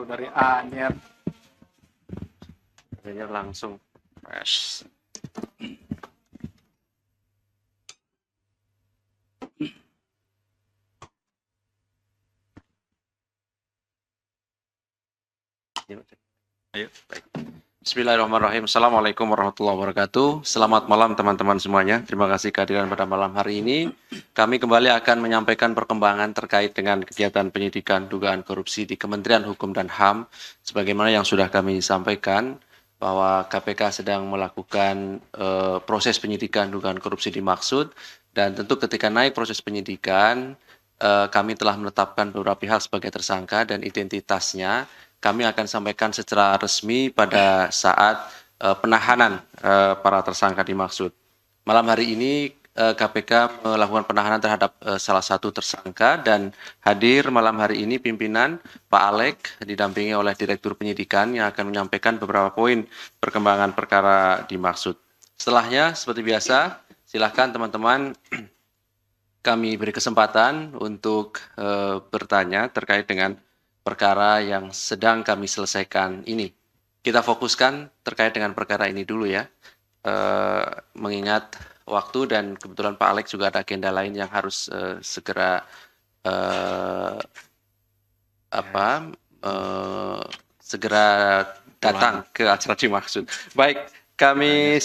dari Anyer. Anyer langsung fresh. Ayo, baik. Bismillahirrahmanirrahim. Assalamualaikum warahmatullahi wabarakatuh. Selamat malam teman-teman semuanya. Terima kasih kehadiran pada malam hari ini. Kami kembali akan menyampaikan perkembangan terkait dengan kegiatan penyidikan dugaan korupsi di Kementerian Hukum dan HAM. Sebagaimana yang sudah kami sampaikan, bahwa KPK sedang melakukan proses penyidikan dugaan korupsi dimaksud. Dan tentu ketika naik proses penyidikan, kami telah menetapkan beberapa pihak sebagai tersangka dan identitasnya kami akan sampaikan secara resmi pada saat penahanan para tersangka dimaksud. Malam hari ini KPK melakukan penahanan terhadap salah satu tersangka dan hadir malam hari ini pimpinan Pak Alek didampingi oleh Direktur Penyidikan yang akan menyampaikan beberapa poin perkembangan perkara dimaksud. Setelahnya, seperti biasa, silakan teman-teman kami beri kesempatan untuk bertanya terkait dengan perkara yang sedang kami selesaikan ini. Kita fokuskan terkait dengan perkara ini dulu ya, mengingat waktu dan kebetulan Pak Alex juga ada agenda lain yang harus segera segera datang ke acara dimaksud. Baik, kami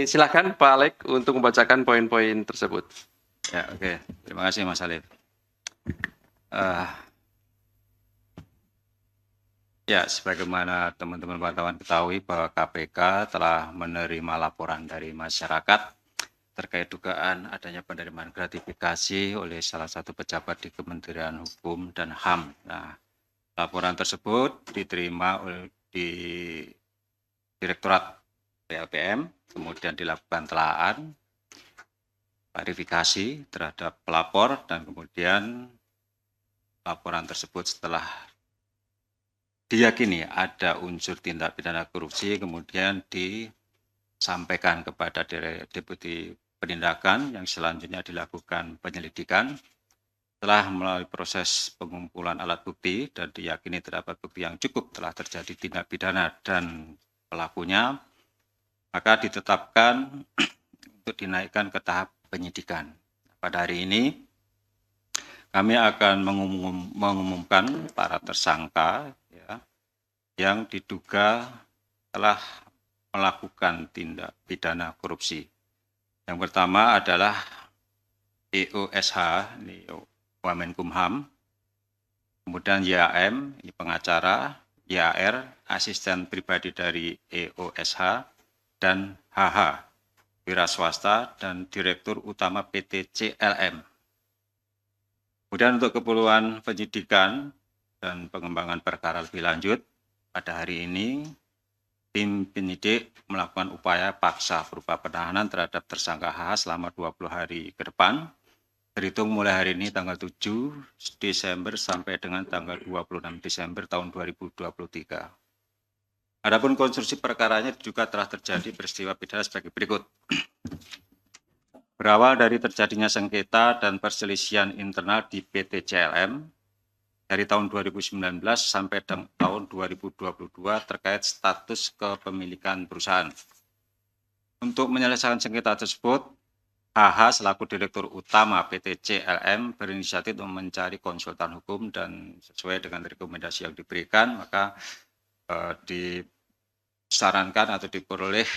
silakan Pak Alex untuk membacakan poin-poin tersebut. Ya, oke. Terima kasih Mas Alif. Ya, sebagaimana teman-teman wartawan ketahui bahwa KPK telah menerima laporan dari masyarakat terkait dugaan adanya penerimaan gratifikasi oleh salah satu pejabat di Kementerian Hukum dan HAM. Nah, laporan tersebut diterima di Direktorat PLPM, kemudian dilakukan telaah, klarifikasi terhadap pelapor, dan kemudian laporan tersebut setelah diyakini ada unsur tindak pidana korupsi kemudian disampaikan kepada Deputi Penindakan yang selanjutnya dilakukan penyelidikan. Setelah melalui proses pengumpulan alat bukti dan diyakini terdapat bukti yang cukup telah terjadi tindak pidana dan pelakunya, maka ditetapkan untuk dinaikkan ke tahap penyidikan. Pada hari ini kami akan mengumumkan para tersangka ya, yang diduga telah melakukan tindak pidana korupsi. Yang pertama adalah EOSH, ini Wamenkumham, kemudian YAM, ini pengacara, YAR, asisten pribadi dari EOSH, dan HH, wira swasta dan Direktur Utama PT CLM. Kemudian untuk keperluan penyidikan dan pengembangan perkara lebih lanjut, pada hari ini tim penyidik melakukan upaya paksa berupa penahanan terhadap tersangka HH selama 20 hari ke depan, terhitung mulai hari ini tanggal 7 Desember sampai dengan tanggal 26 Desember tahun 2023. Adapun konstruksi perkaranya juga telah terjadi peristiwa pidana sebagai berikut. Berawal dari terjadinya sengketa dan perselisihan internal di PT CLM dari tahun 2019 sampai tahun 2022 terkait status kepemilikan perusahaan. Untuk menyelesaikan sengketa tersebut, HH selaku Direktur Utama PT CLM berinisiatif mencari konsultan hukum dan sesuai dengan rekomendasi yang diberikan, maka disarankan atau diperoleh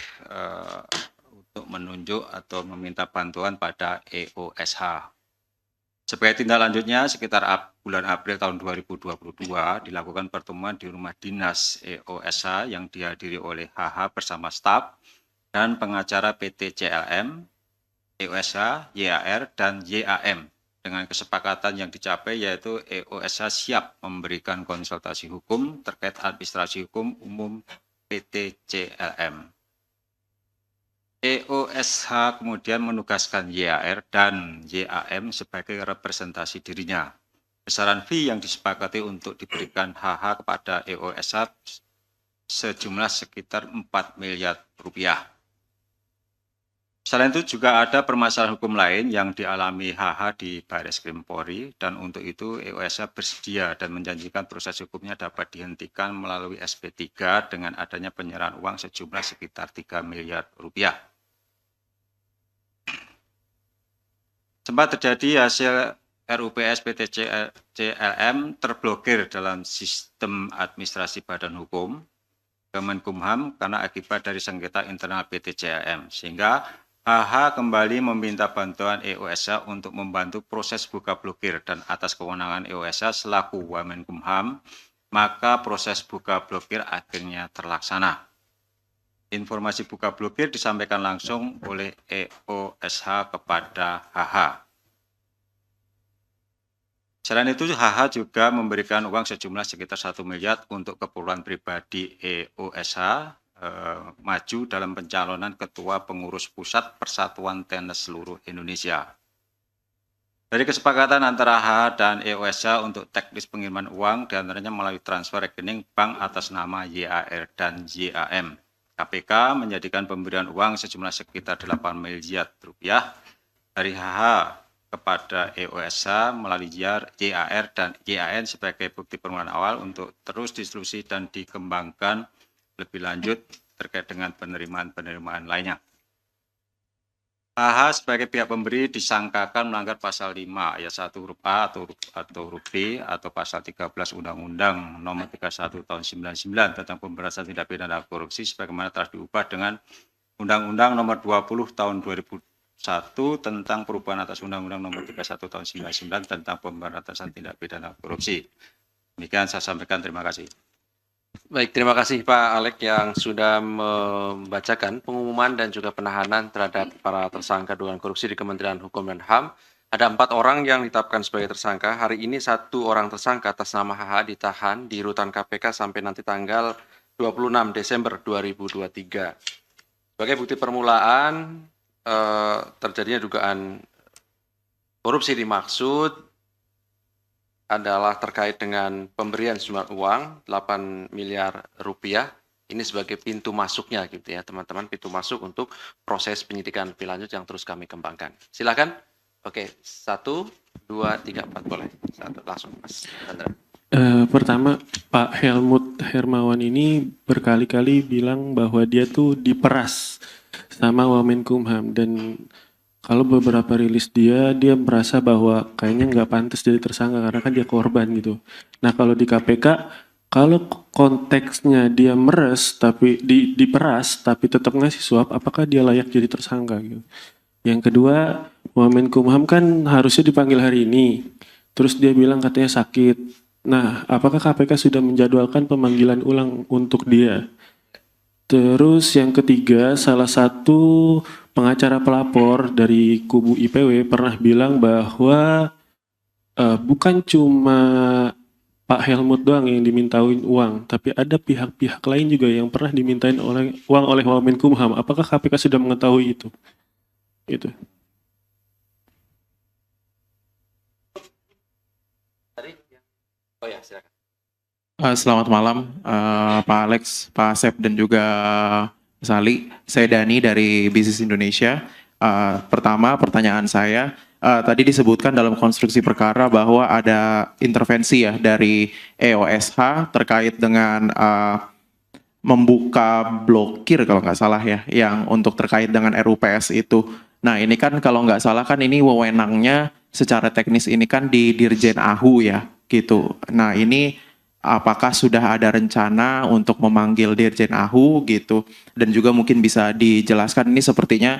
untuk menunjuk atau meminta bantuan pada EOSH. Sebagai tindak lanjutnya, sekitar bulan April tahun 2022 dilakukan pertemuan di rumah dinas EOSH yang dihadiri oleh HH bersama staf dan pengacara PT CLM, EOSH, YAR, dan YAM. Dengan kesepakatan yang dicapai yaitu EOSH siap memberikan konsultasi hukum terkait administrasi hukum umum PT CLM. EOSH kemudian menugaskan YAR dan YAM sebagai representasi dirinya. Besaran fee yang disepakati untuk diberikan HH kepada EOSH sejumlah sekitar 4 miliar rupiah. Selain itu juga ada permasalahan hukum lain yang dialami HH di Baris Krim Polri, dan untuk itu EOSH bersedia dan menjanjikan proses hukumnya dapat dihentikan melalui SP3 dengan adanya penyerahan uang sejumlah sekitar 3 miliar rupiah. Sempat terjadi hasil RUPS PT CLM terblokir dalam sistem administrasi badan hukum Kemenkumham karena akibat dari sengketa internal PT CLM, sehingga HH kembali meminta bantuan EOSH untuk membantu proses buka blokir, dan atas kewenangan EOSH selaku Wamenkumham, maka proses buka blokir akhirnya terlaksana. Informasi buka blokir disampaikan langsung oleh EOSH kepada HH. Selain itu, HH juga memberikan uang sejumlah sekitar 1 miliar untuk keperluan pribadi EOSH maju dalam pencalonan Ketua Pengurus Pusat Persatuan Tenis Seluruh Indonesia. Dari kesepakatan antara HH dan EOSH untuk teknis pengiriman uang, diantaranya melalui transfer rekening bank atas nama YAR dan YAM. KPK menjadikan pemberian uang sejumlah sekitar 8 miliar rupiah dari HH kepada EOSH melalui YAR dan YAN sebagai bukti permulaan awal untuk terus distribusi dan dikembangkan lebih lanjut terkait dengan penerimaan lainnya. HH sebagai pihak pemberi disangkakan melanggar pasal 5 ayat 1 huruf A atau huruf B atau pasal 13 Undang-Undang Nomor 31 Tahun 99 tentang pemberantasan tindak pidana korupsi sebagaimana telah diubah dengan Undang-Undang Nomor 20 Tahun 2001 tentang perubahan atas Undang-Undang Nomor 31 Tahun 99 tentang pemberantasan tindak pidana korupsi. Demikian saya sampaikan, terima kasih. Baik, terima kasih Pak Alek yang sudah membacakan pengumuman dan juga penahanan terhadap para tersangka dugaan korupsi di Kementerian Hukum dan HAM. Ada 4 orang yang ditetapkan sebagai tersangka. Hari ini 1 orang tersangka atas nama HH ditahan di rutan KPK sampai nanti tanggal 26 Desember 2023. Sebagai bukti permulaan terjadinya dugaan korupsi dimaksud adalah terkait dengan pemberian sejumlah uang 8 miliar rupiah. Ini sebagai pintu masuknya gitu ya teman-teman, pintu masuk untuk proses penyidikan lebih lanjut yang terus kami kembangkan. Silakan. Oke, 1, 2, 3, 4 boleh. Langsung Mas Chandra. Pertama, Pak Helmut Hermawan ini berkali-kali bilang bahwa dia tuh diperas sama Wamenkumham, dan kalau beberapa rilis dia merasa bahwa kayaknya nggak pantas jadi tersangka karena kan dia korban gitu. Nah kalau di KPK, kalau konteksnya dia meres tapi diperas tapi tetap ngasih suap, apakah dia layak jadi tersangka gitu? Yang kedua, Wamenkumham kan harusnya dipanggil hari ini, terus dia bilang katanya sakit. Nah, apakah KPK sudah menjadwalkan pemanggilan ulang untuk dia? Terus yang ketiga, salah satu pengacara pelapor dari kubu IPW pernah bilang bahwa bukan cuma Pak Helmut doang yang dimintain uang, tapi ada pihak-pihak lain juga yang pernah dimintain uang oleh Wamenkumham. Apakah KPK sudah mengetahui itu? Itu. Oh ya, silakan. Selamat malam, Pak Alex, Pak Asep, dan juga Mas Ali. Saya Dani dari Bisnis Indonesia. Pertama, pertanyaan saya, tadi disebutkan dalam konstruksi perkara bahwa ada intervensi ya dari EOSH terkait dengan membuka blokir kalau nggak salah ya, yang untuk terkait dengan RUPS itu. Nah ini kan kalau nggak salah kan ini wewenangnya secara teknis ini kan di Dirjen AHU ya gitu. Nah ini apakah sudah ada rencana untuk memanggil Dirjen AHU gitu, dan juga mungkin bisa dijelaskan ini sepertinya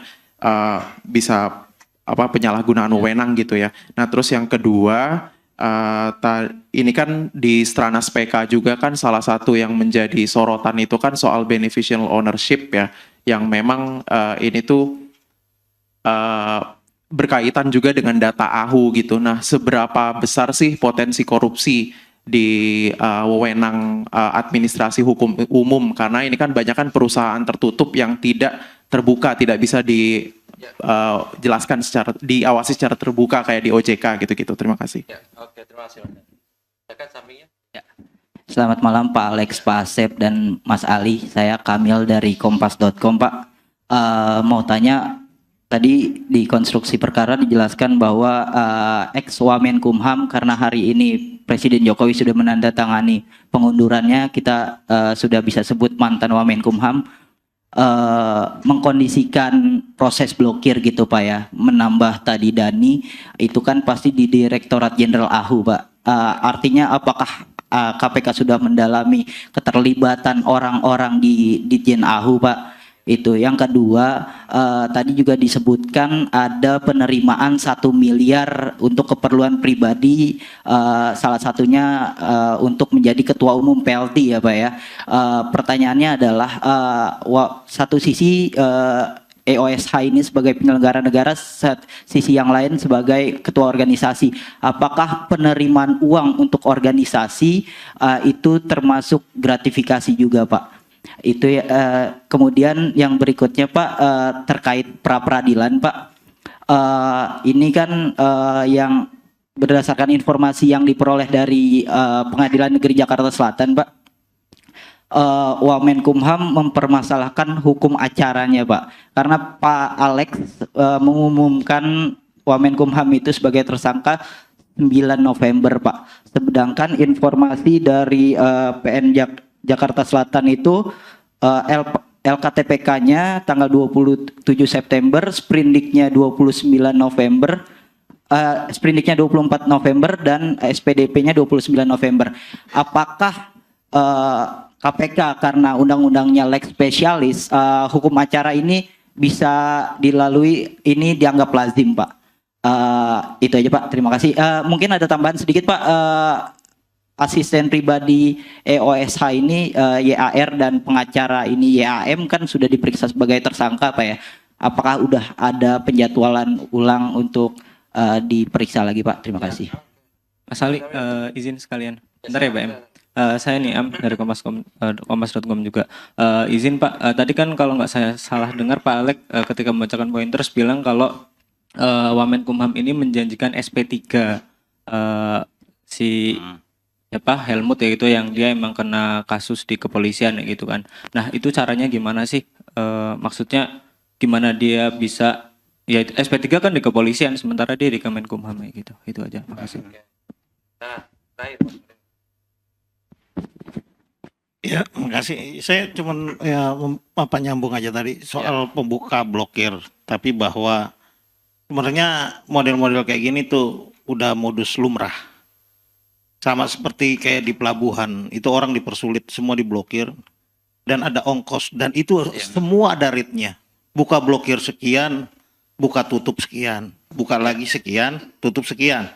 bisa penyalahgunaan wewenang gitu ya. Nah terus yang kedua, ini kan di Stranas PK juga kan salah satu yang menjadi sorotan itu kan soal beneficial ownership ya, yang memang ini tuh berkaitan juga dengan data AHU gitu. Nah seberapa besar sih potensi korupsi di wewenang administrasi hukum umum, karena ini kan banyak kan perusahaan tertutup yang tidak terbuka, tidak bisa dijelaskan diawasi secara terbuka kayak di OJK gitu-gitu. Terima kasih. Ya, oke, terima kasih. Silakan sampingnya. Ya. Selamat malam Pak Alex, Pak Asep, dan Mas Ali. Saya Kamil dari Kompas.com Pak. Mau tanya, tadi di konstruksi perkara dijelaskan bahwa ex Wamenkumham karena hari ini Presiden Jokowi sudah menandatangani pengundurannya, kita sudah bisa sebut mantan Wamenkumham, mengkondisikan proses blokir gitu Pak ya, menambah tadi Dani itu kan pasti di Direktorat Jenderal AHU Pak. Artinya apakah KPK sudah mendalami keterlibatan orang-orang di Ditjen AHU Pak? Itu yang kedua, tadi juga disebutkan ada penerimaan 1 miliar untuk keperluan pribadi, salah satunya untuk menjadi ketua umum PLT ya Pak ya. Pertanyaannya adalah satu sisi EOSH ini sebagai penyelenggara negara, sisi yang lain sebagai ketua organisasi. Apakah penerimaan uang untuk organisasi itu termasuk gratifikasi juga Pak? Itu ya. Kemudian yang berikutnya Pak, terkait pra peradilan Pak, ini kan yang berdasarkan informasi yang diperoleh dari Pengadilan Negeri Jakarta Selatan Pak, Wamenkumham mempermasalahkan hukum acaranya Pak, karena Pak Alex mengumumkan Wamenkumham itu sebagai tersangka 9 November Pak, sedangkan informasi dari PN Jakarta Selatan itu LKTPK-nya tanggal 27 September, sprindiknya 29 November, sprindiknya 24 November dan SPDP-nya 29 November. Apakah KPK karena undang-undangnya lex spesialis, hukum acara ini bisa dilalui, ini dianggap lazim Pak? Itu aja Pak, terima kasih. Mungkin ada tambahan sedikit Pak. Asisten pribadi EOSH ini YAR dan pengacara ini YAM kan sudah diperiksa sebagai tersangka Pak ya. Apakah udah ada penjadwalan ulang untuk diperiksa lagi Pak? Terima kasih. Mas Ali, izin sekalian. Bentar ya Pak M. Saya nih Am dari Kompas.com juga. Izin Pak, tadi kan kalau nggak saya salah dengar Pak Alek ketika membacakan pointers bilang kalau Wamenkumham ini menjanjikan SP3 si Helmut ya, itu yang dia emang kena kasus di kepolisian ya gitu kan. Nah itu caranya gimana sih? Maksudnya gimana dia bisa, ya SP3 kan di kepolisian sementara dia di Kemenkumham ya gitu. Itu aja, makasih. Nah, Ya, makasih. Saya cuman ya nyambung aja tadi soal pembuka blokir, tapi bahwa sebenarnya model-model kayak gini tuh udah modus lumrah. Sama seperti kayak di pelabuhan, itu orang dipersulit, semua diblokir dan ada ongkos dan itu semua ada rate-nya. Buka blokir sekian, buka tutup sekian, buka lagi sekian, tutup sekian.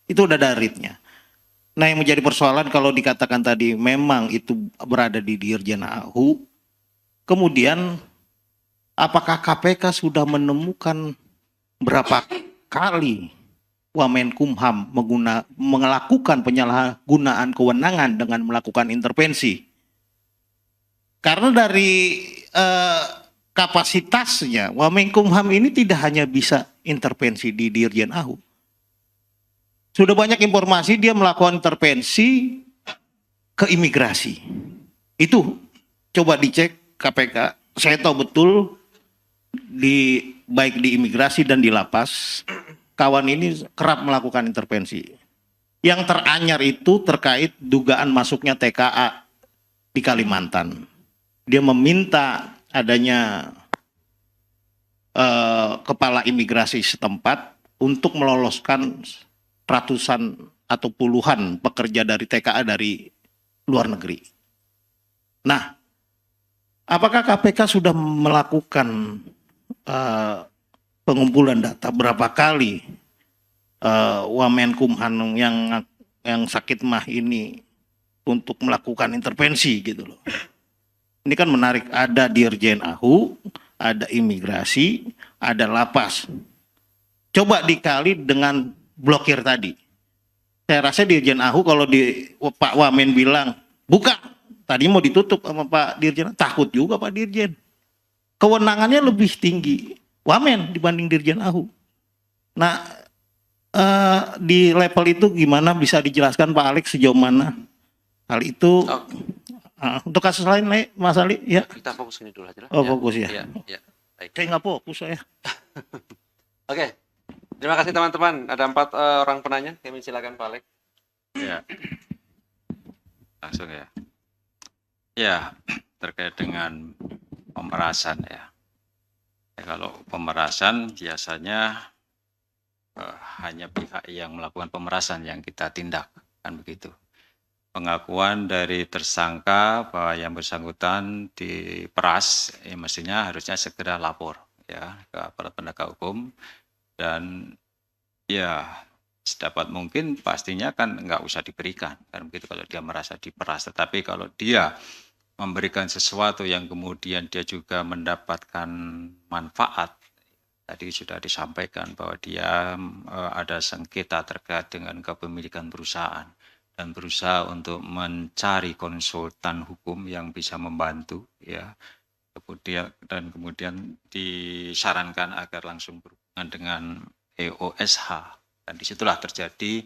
Itu udah ada rate-nya. Nah, yang menjadi persoalan kalau dikatakan tadi memang itu berada di Dirjen AHU, kemudian apakah KPK sudah menemukan berapa kali Wamenkumham melakukan penyalahgunaan kewenangan dengan melakukan intervensi? Karena dari kapasitasnya, Wamenkumham ini tidak hanya bisa intervensi di Dirjen AHU. Sudah banyak informasi dia melakukan intervensi ke imigrasi. Itu coba dicek KPK. Saya tahu betul baik di imigrasi dan di lapas, kawan ini kerap melakukan intervensi. Yang teranyar itu terkait dugaan masuknya TKA di Kalimantan. Dia meminta adanya kepala imigrasi setempat untuk meloloskan ratusan atau puluhan pekerja dari TKA dari luar negeri. Nah, apakah KPK sudah melakukan pengumpulan data berapa kali Wamenkumham yang sakit mah ini untuk melakukan intervensi gitu loh? Ini kan menarik, ada Dirjen AHU, ada imigrasi, ada lapas. Coba dikali dengan blokir tadi. Saya rasa Dirjen AHU kalau Pak Wamen bilang buka, tadi mau ditutup sama Pak Dirjen, takut juga Pak Dirjen. Kewenangannya lebih tinggi Wamen dibanding Dirjen AHU. Nah, di level itu gimana bisa dijelaskan Pak Alex sejauh mana hal itu? Untuk kasus lain, Mas Ali, ya. Kita fokus ini dulu aja lah. Oh, fokus ya. Iya. Baik. Saya nggak fokus saya. Oke, terima kasih teman-teman. Ada 4 orang penanya. Kami silakan Pak Alek. Ya, langsung ya. Ya, terkait dengan pemerasan ya. Kalau pemerasan biasanya hanya pihak yang melakukan pemerasan yang kita tindak, kan begitu. Pengakuan dari tersangka bahwa yang bersangkutan diperas, mestinya harusnya segera lapor ya ke aparat penegak hukum, dan ya sedapat mungkin pastinya kan nggak usah diberikan, kan begitu kalau dia merasa diperas. Tetapi kalau dia memberikan sesuatu yang kemudian dia juga mendapatkan manfaat, tadi sudah disampaikan bahwa dia ada sengketa terkait dengan kepemilikan perusahaan dan berusaha untuk mencari konsultan hukum yang bisa membantu ya, kemudian disarankan agar langsung berhubungan dengan EOSH, dan disitulah terjadi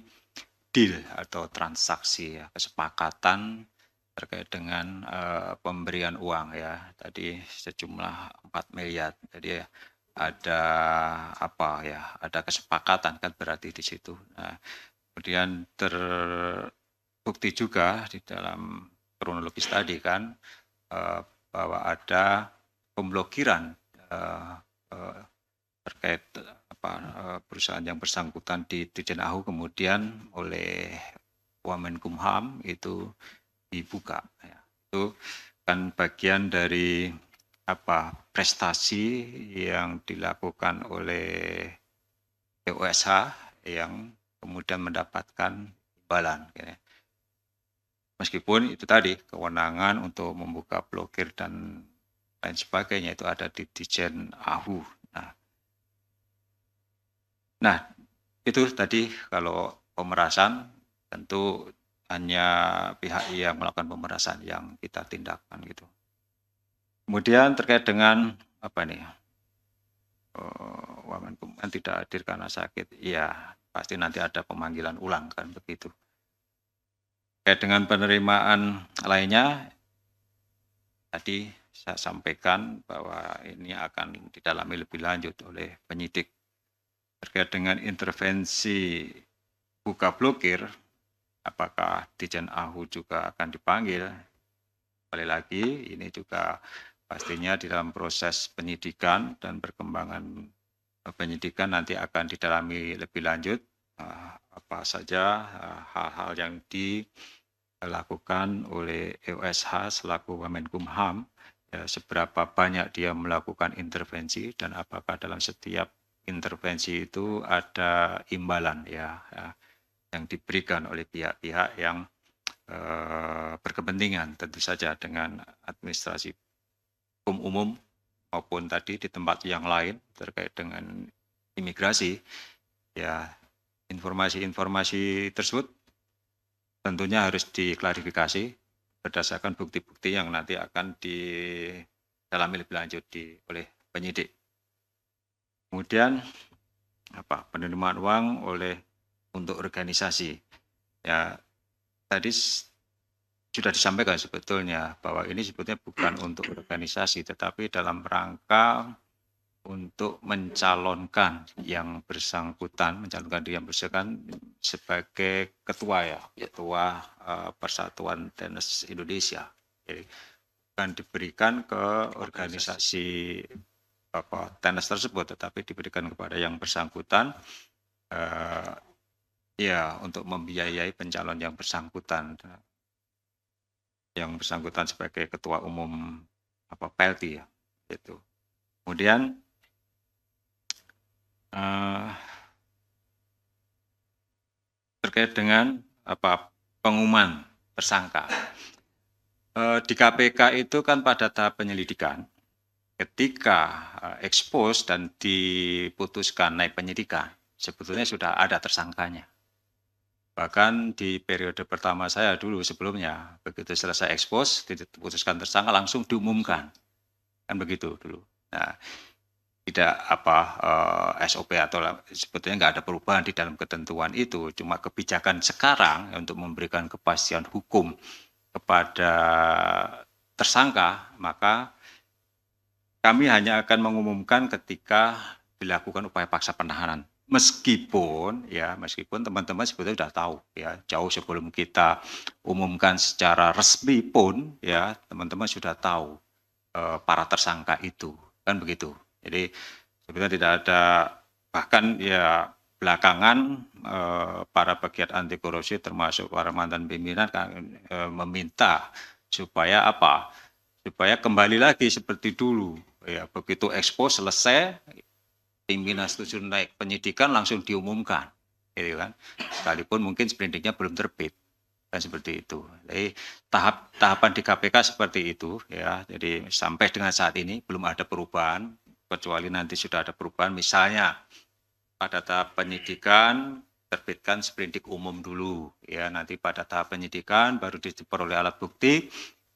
deal atau transaksi ya, kesepakatan terkait dengan pemberian uang ya, tadi sejumlah 4 miliar. Jadi ada apa ya, ada kesepakatan kan berarti di situ. Nah, kemudian terbukti juga di dalam kronologis tadi kan bahwa ada pemblokiran terkait perusahaan yang bersangkutan di Dirjen AHU, kemudian oleh Wamenkumham itu dibuka ya. Itu kan bagian dari prestasi yang dilakukan oleh EOSH yang kemudian mendapatkan imbalan ya. Meskipun itu tadi kewenangan untuk membuka blokir dan lain sebagainya itu ada di Dirjen AHU. Nah, itu tadi kalau pemerasan tentu hanya pihak yang melakukan pemerasan yang kita tindakkan gitu. Kemudian terkait dengan Wamenkumham tidak hadir karena sakit, ya pasti nanti ada pemanggilan ulang kan begitu. Terkait dengan penerimaan lainnya, tadi saya sampaikan bahwa ini akan didalami lebih lanjut oleh penyidik. Terkait dengan intervensi buka blokir, apakah Dirjen AHU juga akan dipanggil? Kembali lagi, ini juga pastinya di dalam proses penyidikan dan perkembangan penyidikan nanti akan didalami lebih lanjut apa saja hal-hal yang dilakukan oleh EOSH selaku Wamenkumham, ya, seberapa banyak dia melakukan intervensi dan apakah dalam setiap intervensi itu ada imbalan ya yang diberikan oleh pihak-pihak yang berkepentingan, tentu saja dengan administrasi hukum umum maupun tadi di tempat yang lain terkait dengan imigrasi. Ya, informasi-informasi tersebut tentunya harus diklarifikasi berdasarkan bukti-bukti yang nanti akan didalami lebih lanjut oleh penyidik. Kemudian penerimaan uang untuk organisasi. Ya, tadi sudah disampaikan sebetulnya bahwa ini sebetulnya bukan untuk organisasi, tetapi dalam rangka untuk mencalonkan yang bersangkutan sebagai ketua ketua Persatuan Tenis Indonesia. Jadi, bukan diberikan ke organisasi tenis tersebut, tetapi diberikan kepada yang bersangkutan untuk membiayai pencalon yang bersangkutan sebagai ketua umum PLT ya itu. Kemudian terkait dengan pengumuman tersangka di KPK itu kan pada tahap penyelidikan. Ketika ekspos dan diputuskan naik penyidikan, sebetulnya sudah ada tersangkanya. Bahkan di periode pertama saya dulu sebelumnya, begitu selesai ekspos, diputuskan tersangka langsung diumumkan. Kan begitu dulu. Nah, tidak SOP atau sebetulnya nggak ada perubahan di dalam ketentuan itu, cuma kebijakan sekarang untuk memberikan kepastian hukum kepada tersangka, maka kami hanya akan mengumumkan ketika dilakukan upaya paksa penahanan. Meskipun teman-teman sebetulnya sudah tahu ya, jauh sebelum kita umumkan secara resmi pun ya, teman-teman sudah tahu para tersangka itu, kan begitu. Jadi sebetulnya tidak ada, bahkan ya belakangan para pegiat anti korupsi termasuk para mantan pimpinan meminta supaya apa? Supaya kembali lagi seperti dulu ya, begitu ekspos selesai pimpinan setuju naik penyidikan langsung diumumkan, gitu kan. Sekalipun mungkin sprindiknya belum terbit, dan seperti itu. Jadi tahapan di KPK seperti itu ya. Jadi sampai dengan saat ini belum ada perubahan, kecuali nanti sudah ada perubahan. Misalnya pada tahap penyidikan terbitkan sprindik umum dulu, ya. Nanti pada tahap penyidikan baru diperoleh alat bukti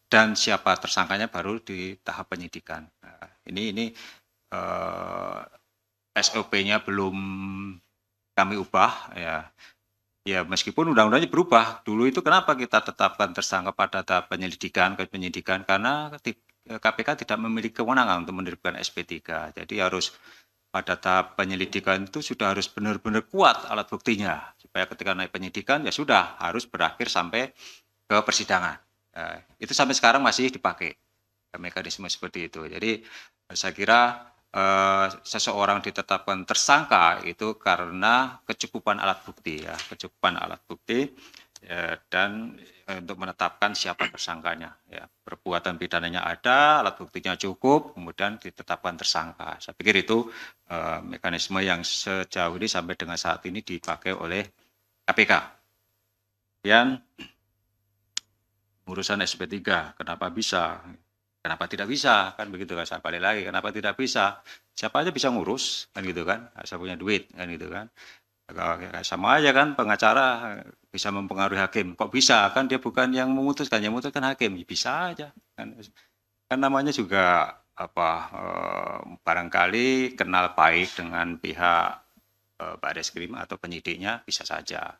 dan siapa tersangkanya baru di tahap penyidikan. Nah, ini SOP-nya belum kami ubah ya. Ya meskipun undang-undangnya berubah. Dulu itu kenapa kita tetapkan tersangka pada tahap penyelidikan ke penyidikan, karena KPK tidak memiliki kewenangan untuk menerbitkan SP3. Jadi harus pada tahap penyelidikan itu sudah harus benar-benar kuat alat buktinya supaya ketika naik penyidikan ya sudah harus berakhir sampai ke persidangan. Itu sampai sekarang masih dipakai mekanisme seperti itu. Jadi saya kira seseorang ditetapkan tersangka itu karena kecukupan alat bukti ya, kecukupan alat bukti ya, dan untuk menetapkan siapa tersangkanya ya, perbuatan pidananya ada, alat buktinya cukup, kemudian ditetapkan tersangka. Saya pikir itu mekanisme yang sejauh ini sampai dengan saat ini dipakai oleh KPK. Kemudian urusan SP3, kenapa bisa? Kenapa tidak bisa? Kan begitu kan, saya balik lagi, kenapa tidak bisa? Siapa aja bisa ngurus, kan gitu kan, saya punya duit, kan gitu kan. Sama aja kan, pengacara bisa mempengaruhi hakim. Kok bisa? Kan dia bukan yang memutuskan hakim. Ya, bisa aja. Kan namanya juga barangkali kenal baik dengan pihak Barreskrim atau penyidiknya, bisa saja.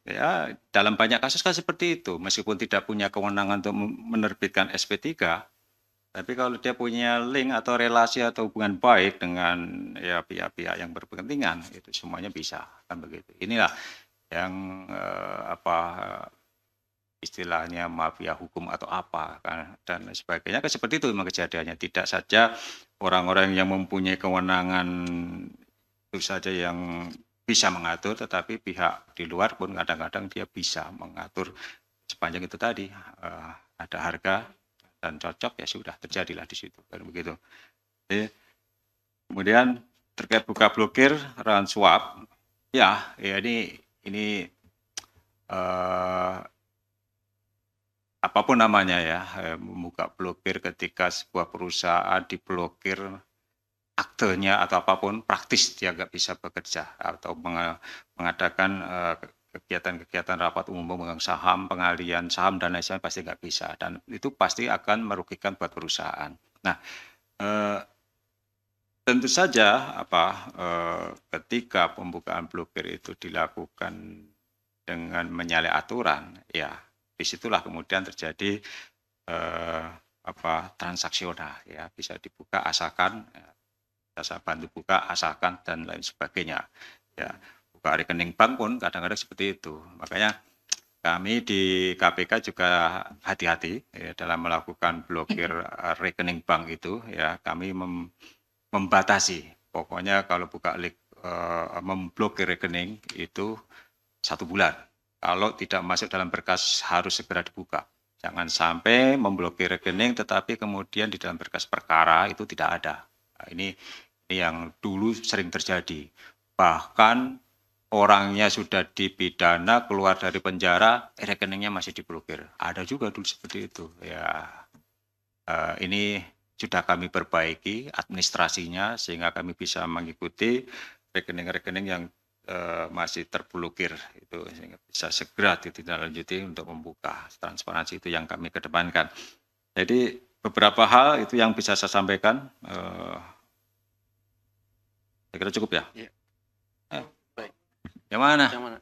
Ya, dalam banyak kasus kan seperti itu, meskipun tidak punya kewenangan untuk menerbitkan SP3, tapi kalau dia punya link atau relasi atau hubungan baik dengan ya pihak-pihak yang berkepentingan, itu semuanya bisa, kan begitu. Inilah yang istilahnya mafia hukum atau apa kan, dan sebagainya kan seperti itu memang kejadiannya. Tidak saja orang-orang yang mempunyai kewenangan itu saja yang bisa mengatur, tetapi pihak di luar pun kadang-kadang dia bisa mengatur sepanjang itu tadi ada harga dan cocok ya sudah terjadilah di situ kan begitu. Jadi, kemudian terkait buka blokir run swap ya ini apapun namanya ya, membuka blokir ketika sebuah perusahaan diblokir aktenya atau apapun, praktis dia nggak bisa bekerja atau mengadakan kegiatan-kegiatan rapat umum pemegang saham, pengalian saham dan lain sebagainya pasti nggak bisa, dan itu pasti akan merugikan buat perusahaan. Nah, tentu saja ketika pembukaan blokir itu dilakukan dengan menyalahi aturan, ya disitulah kemudian terjadi transaksional ya, bisa dibuka asalkan saya bantu buka asalkan dan lain sebagainya ya. Buka rekening bank pun kadang-kadang seperti itu. Makanya kami di KPK juga hati-hati ya, dalam melakukan blokir rekening bank itu ya. Kami membatasi, pokoknya kalau buka memblokir rekening itu 1 bulan. Kalau tidak masuk dalam berkas harus segera dibuka. Jangan sampai memblokir rekening tetapi kemudian di dalam berkas perkara itu tidak ada. Nah, ini yang dulu sering terjadi. Bahkan orangnya sudah dipidana, keluar dari penjara, rekeningnya masih diblokir. Ada juga dulu seperti itu. Ya, ini sudah kami perbaiki administrasinya sehingga kami bisa mengikuti rekening-rekening yang masih terblokir itu, sehingga bisa segera ditindaklanjuti untuk membuka. Transparansi itu yang kami kedepankan. Jadi beberapa hal itu yang bisa saya sampaikan. Saya kira cukup ya. Iya. Baik. Yang mana? Yang mana?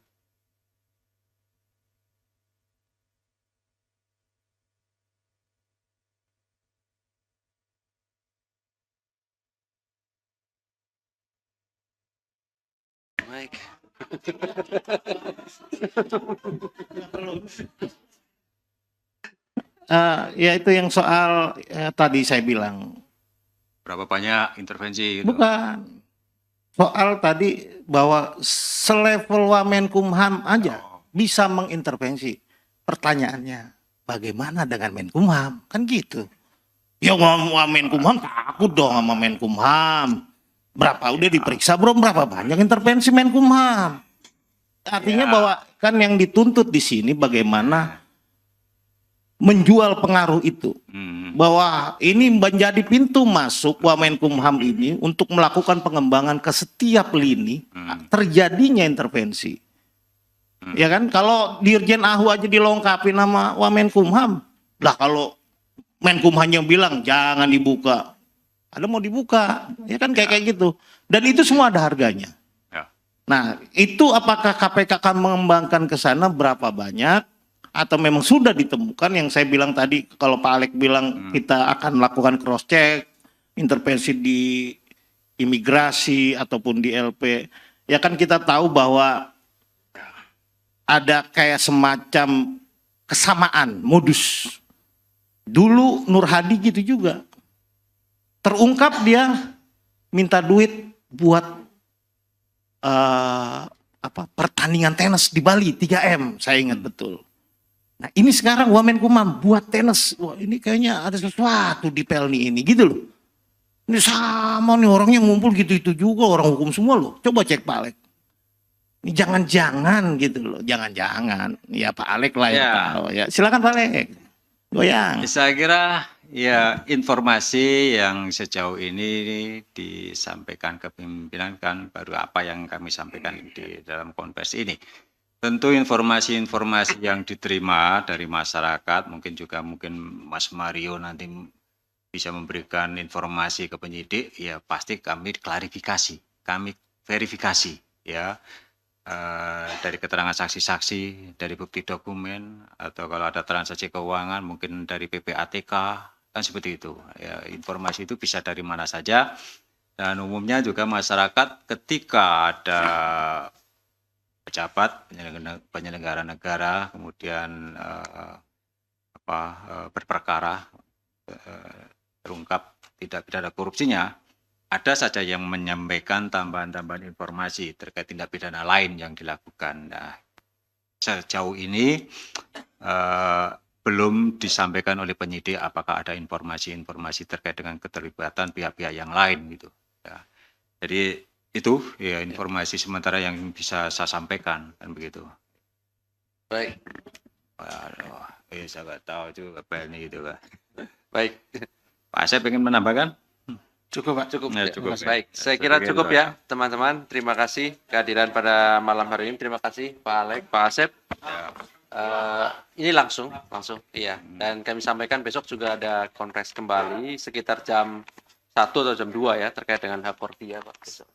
Baik. Ya itu yang soal tadi saya bilang. Berapa banyak intervensi gitu. Bukan. Soal tadi bahwa selevel Wamenkumham aja bisa mengintervensi. Pertanyaannya, bagaimana dengan Menkumham? Kan gitu. Ya Wamenkumham takut dong sama Menkumham. Berapa udah diperiksa belum, berapa banyak intervensi Menkumham? Artinya bahwa kan yang dituntut di sini bagaimana menjual pengaruh itu. Bahwa ini menjadi pintu masuk Wamenkumham ini untuk melakukan pengembangan ke setiap lini terjadinya intervensi. Ya kan, kalau Dirjen AHU aja dilengkapi nama Wamenkumham, lah kalau Menkumham yang bilang jangan dibuka, ada mau dibuka, ya kan kayak gitu. Dan itu semua ada harganya. Ya. Nah, itu apakah KPK akan mengembangkan ke sana berapa banyak? Atau memang sudah ditemukan yang saya bilang tadi, kalau Pak Alek bilang kita akan melakukan cross check, intervensi di imigrasi ataupun di LP, ya kan kita tahu bahwa ada kayak semacam kesamaan modus. Dulu Nur Hadi gitu juga. Terungkap dia minta duit buat pertandingan tenis di Bali 3M, saya ingat betul. Nah ini sekarang Wamenkumham buat tenis, wah ini kayaknya ada sesuatu di Pelni ini gitu loh. Ini sama nih orangnya ngumpul gitu itu juga, orang hukum semua loh. Coba cek Pak Alek. Ini jangan-jangan gitu loh, jangan-jangan. Ya Pak Alek lah yang tahu. Ya silakan Pak Alek. Goyang. Saya kira ya informasi yang sejauh ini disampaikan ke pimpinan kan baru apa yang kami sampaikan di dalam konversi ini. Tentu informasi-informasi yang diterima dari masyarakat, mungkin Mas Mario nanti bisa memberikan informasi ke penyidik, ya pasti kami klarifikasi, kami verifikasi, ya dari keterangan saksi-saksi, dari bukti dokumen, atau kalau ada transaksi keuangan mungkin dari PPATK, kan seperti itu. Ya, informasi itu bisa dari mana saja, dan umumnya juga masyarakat ketika ada pejabat penyelenggara negara kemudian berperkara terungkap tidak pidana korupsinya, ada saja yang menyampaikan tambahan-tambahan informasi terkait tindak pidana lain yang dilakukan. Nah, sejauh ini belum disampaikan oleh penyidik apakah ada informasi-informasi terkait dengan keterlibatan pihak-pihak yang lain gitu. Ya. Jadi itu ya informasi sementara yang bisa saya sampaikan kan begitu. Baik. Waduh, saya nggak tahu juga Pelni gitu Pak. Baik. Pak, saya pengen menambahkan. Cukup Pak. Cukup. Ya, Ya, cukup. Baik. Saya kira cukup ya teman-teman. Terima kasih kehadiran pada malam hari ini. Terima kasih Pak Alek, Pak Asep. Ini langsung. Iya. Dan kami sampaikan besok juga ada kongres kembali sekitar jam 1 atau jam 2 ya terkait dengan hak Kortia Pak.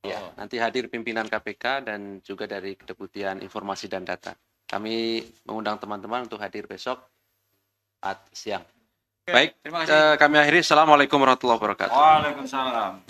Ya, nanti hadir pimpinan KPK dan juga dari Kedeputian Informasi dan Data. Kami mengundang teman-teman untuk hadir besok siang. Baik, terima kasih. Kami akhiri. Assalamualaikum warahmatullahi wabarakatuh. Waalaikumsalam.